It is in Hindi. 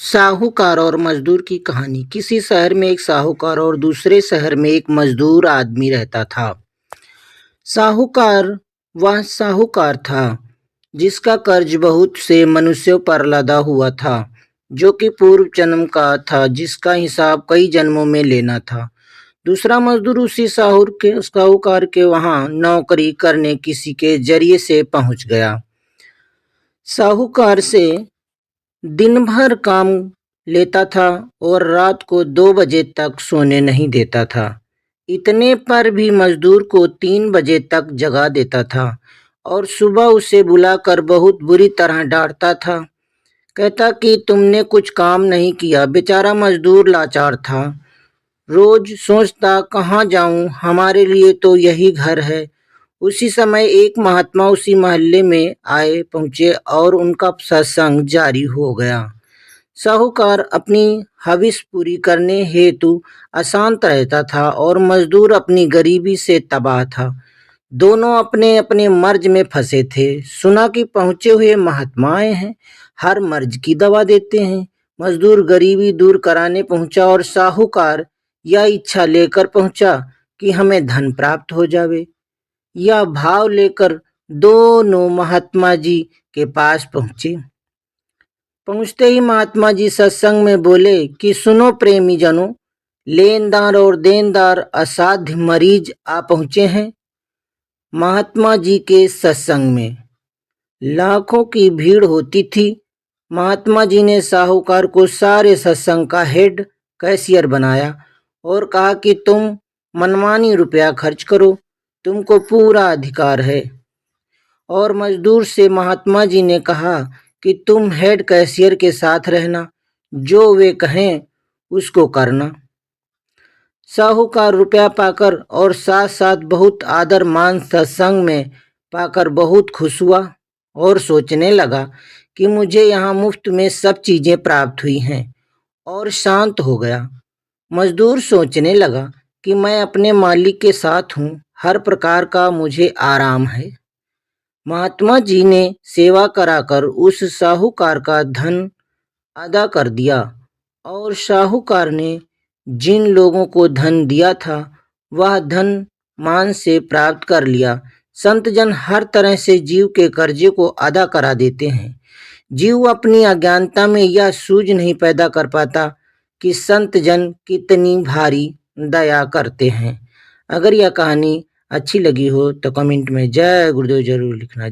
साहूकार और मजदूर की कहानी। किसी शहर में एक साहूकार और दूसरे शहर में एक मजदूर आदमी रहता था। साहूकार वह साहूकार था जिसका कर्ज बहुत से मनुष्यों पर लदा हुआ था, जो कि पूर्व जन्म का था, जिसका हिसाब कई जन्मों में लेना था। दूसरा मजदूर उसी साहूकार के वहां नौकरी करने किसी के जरिए से पहुंच गया। साहूकार से दिन भर काम लेता था और रात को 2 बजे तक सोने नहीं देता था। इतने पर भी मजदूर को 3 बजे तक जगा देता था और सुबह उसे बुलाकर बहुत बुरी तरह डांटता था। कहता कि तुमने कुछ काम नहीं किया। बेचारा मजदूर लाचार था। रोज सोचता कहाँ जाऊं, हमारे लिए तो यही घर है। उसी समय एक महात्मा उसी मोहल्ले में आए पहुंचे और उनका सत्संग जारी हो गया। साहूकार अपनी हविस पूरी करने हेतु अशांत रहता था और मजदूर अपनी गरीबी से तबाह था। दोनों अपने अपने मर्ज में फंसे थे। सुना कि पहुंचे हुए महात्मा आए हैं, हर मर्ज की दवा देते हैं। मजदूर गरीबी दूर कराने पहुंचा और साहूकार यह इच्छा लेकर पहुंचा कि हमें धन प्राप्त हो जावे। यह भाव लेकर दोनों महात्मा जी के पास पहुंचे। पहुंचते ही महात्मा जी सत्संग में बोले कि सुनो प्रेमी जनों, लेनदार और देनदार असाध्य मरीज आ पहुंचे हैं। महात्मा जी के सत्संग में लाखों की भीड़ होती थी। महात्मा जी ने साहूकार को सारे सत्संग का हेड कैशियर बनाया और कहा कि तुम मनमानी रुपया खर्च करो, तुमको पूरा अधिकार है। और मजदूर से महात्मा जी ने कहा कि तुम हेड कैशियर के साथ रहना, जो वे कहें उसको करना। साहूकार रुपया पाकर और साथ साथ बहुत आदर मान सत्संग में पाकर बहुत खुश हुआ और सोचने लगा कि मुझे यहाँ मुफ्त में सब चीजें प्राप्त हुई हैं, और शांत हो गया। मजदूर सोचने लगा कि मैं अपने मालिक के साथ हूँ, हर प्रकार का मुझे आराम है। महात्मा जी ने सेवा कराकर उस साहूकार का धन अदा कर दिया और साहूकार ने जिन लोगों को धन दिया था वह धन मान से प्राप्त कर लिया। संत जन हर तरह से जीव के कर्जे को अदा करा देते हैं। जीव अपनी अज्ञानता में यह सूझ नहीं पैदा कर पाता कि संत जन कितनी भारी दया करते हैं। अगर यह कहानी अच्छी लगी हो तो कमेंट में जय गुरुदेव जरूर लिखना।